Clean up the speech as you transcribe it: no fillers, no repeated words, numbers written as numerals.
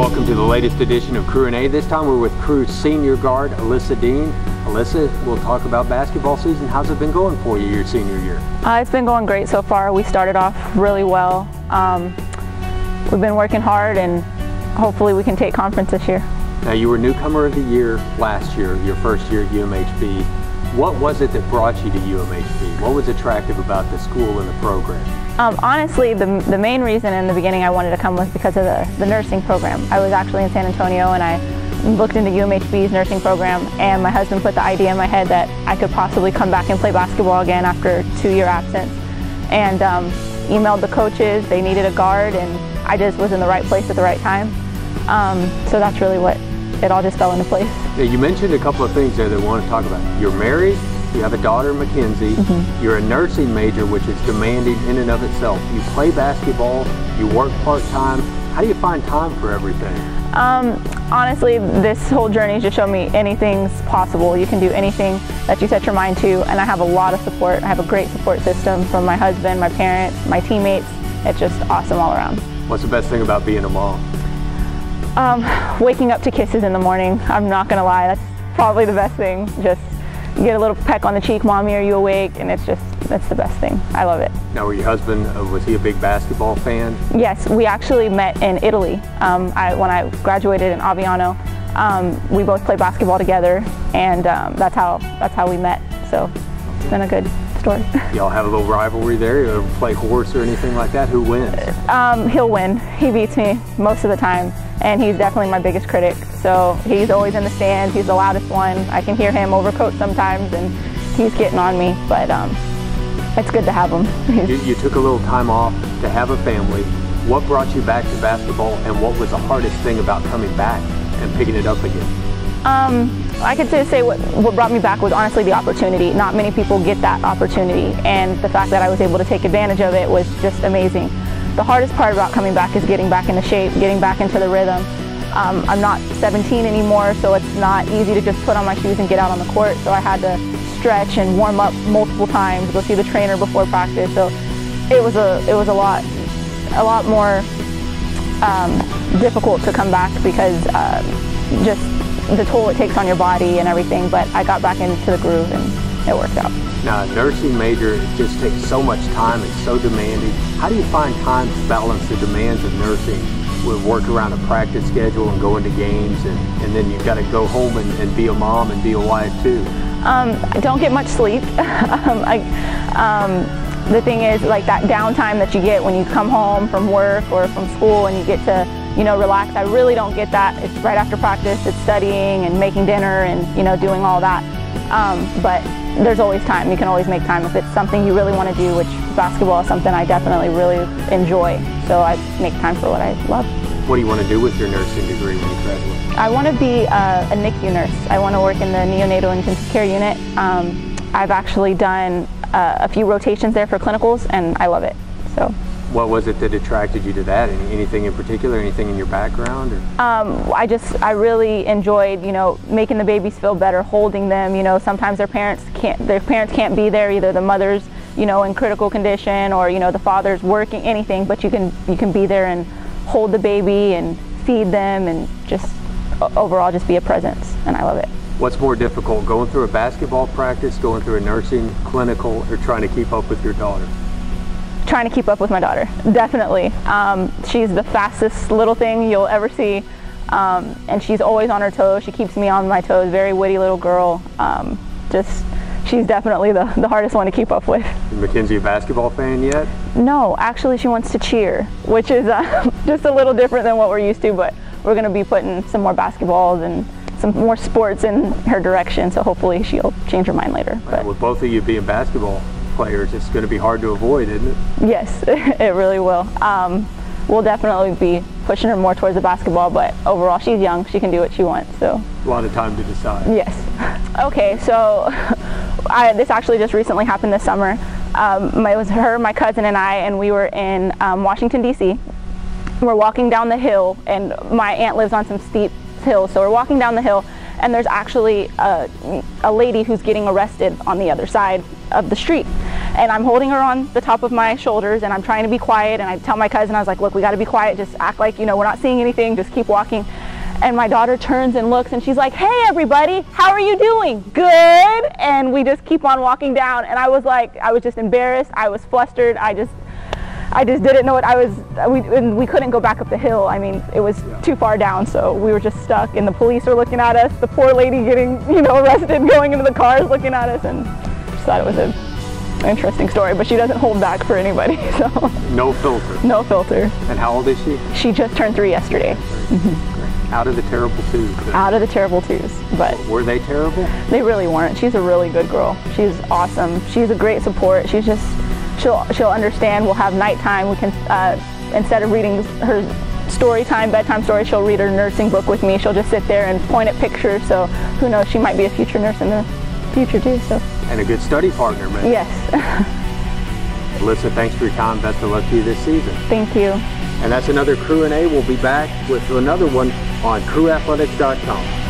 Welcome to the latest edition of Cru A. This time we're with Cru's senior guard, Alyssa Dean. Alyssa, we'll talk about basketball season. How's it been going for you your senior year? It's been going great so far. We started off really well. We've been working hard and hopefully we can take conference this year. Now you were newcomer of the year last year, your first year at UMHB. What was it that brought you to UMHB? What was attractive about the school and the program? Honestly, the main reason in the beginning I wanted to come was because of the nursing program. I was actually in San Antonio and I looked into UMHB's nursing program, and my husband put the idea in my head that I could possibly come back and play basketball again after a 2-year absence. And emailed the coaches, they needed a guard, and I just was in the right place at the right time. So that's really what it all just fell into place. Yeah, you mentioned a couple of things there that I want to talk about. You're married, you have a daughter, Mackenzie. You're a nursing major, which is demanding in and of itself. You play basketball, you work part-time. How do you find time for everything? Honestly, this whole journey just showed me anything's possible. You can do anything that you set your mind to, and I have a lot of support. I have a great support system from my husband, my parents, my teammates. It's just awesome all around. What's the best thing about being a mom? Waking up to kisses in the morning. I'm not gonna lie, that's probably the best thing. Just get a little peck on the cheek, "Mommy, are you awake?" And it's the best thing. I love it. Now, were your husband, was he a big basketball fan? Yes, we actually met in Italy. When I graduated in Aviano, we both played basketball together, and that's how we met. So it's been a good story. Y'all have a little rivalry there? You ever play horse or anything like that? Who wins? He'll win. He beats me most of the time, and he's definitely my biggest critic. So he's always in the stands. He's the loudest one. I can hear him over coach sometimes, and he's getting on me, but it's good to have him. You took a little time off to have a family. What brought you back to basketball, and what was the hardest thing about coming back and picking it up again? I could say what brought me back was honestly the opportunity. Not many people get that opportunity, and the fact that I was able to take advantage of it was just amazing. The hardest part about coming back is getting back into shape, getting back into the rhythm. I'm not 17 anymore, so it's not easy to just put on my shoes and get out on the court, so I had to stretch and warm up multiple times, go see the trainer before practice. So it was a lot more difficult to come back because just the toll it takes on your body and everything, but I got back into the groove and it worked out. Now, a nursing major, it just takes so much time, it's so demanding. How do you find time to balance the demands of nursing with work around a practice schedule and going to games, and then you've got to go home and be a mom and be a wife too? I don't get much sleep. The thing is, like, that downtime that you get when you come home from work or from school and you get to, relax. I really don't get that. It's right after practice, it's studying and making dinner and, doing all that. But there's always time. You can always make time if it's something you really want to do, which basketball is something I definitely really enjoy. So I make time for what I love. What do you want to do with your nursing degree when you graduate? I want to be a NICU nurse. I want to work in the neonatal intensive care unit. I've actually done a few rotations there for clinicals, and I love it. So. What was it that attracted you to that? Anything in particular? Anything in your background? Or? I really enjoyed, making the babies feel better, holding them. Sometimes their parents can't be there, either the mother's, in critical condition, or the father's working, anything. But you can be there and hold the baby and feed them, and just overall just be a presence, and I love it. What's more difficult, going through a basketball practice, going through a nursing clinical, or trying to keep up with your daughter? Trying to keep up with my daughter, definitely. She's the fastest little thing you'll ever see, and she's always on her toes. She keeps me on my toes. Very witty little girl. She's definitely the hardest one to keep up with. Is Mackenzie a basketball fan yet? No, actually she wants to cheer, which is just a little different than what we're used to, but we're going to be putting some more basketballs and some more sports in her direction, so hopefully she'll change her mind later. But with both of you being basketball players, it's going to be hard to avoid, isn't it? Yes, it really will. We'll definitely be pushing her more towards the basketball, but overall she's young, she can do what she wants. So a lot of time to decide. Yes. Okay, so this actually just recently happened this summer. It was her, my cousin, and I, and we were in Washington, D.C. We're walking down the hill, and my aunt lives on some steep hills, so we're walking down the hill, and there's actually a lady who's getting arrested on the other side of the street. And I'm holding her on the top of my shoulders, and I'm trying to be quiet, and I tell my cousin, I was like, look, we got to be quiet, just act like, you know, we're not seeing anything, just keep walking. And my daughter turns and looks, and she's like, hey everybody, how are you doing? Good. And we just keep on walking down, and I was like, I was just embarrassed, I was flustered, I just didn't know what I was, we couldn't go back up the hill. I mean, it was too far down, so we were just stuck, and the police are looking at us, the poor lady getting, you know, arrested, going into the cars looking at us, and just thought it was an interesting story, but she doesn't hold back for anybody, so. No filter. No filter. And how old is she? She just turned 3 yesterday. Out of the terrible twos. Out of the terrible twos, but. Were they terrible? They really weren't. She's a really good girl. She's awesome. She's a great support. She's just, she'll understand. We'll have nighttime. We can, instead of reading her story time, bedtime story, she'll read her nursing book with me. She'll just sit there and point at pictures, so who knows, she might be a future nurse in the future too, so. And a good study partner, man. Yes. Alyssa, thanks for your time. Best of luck to you this season. Thank you. And that's another Cru A. We'll be back with another one on CruAthletics.com.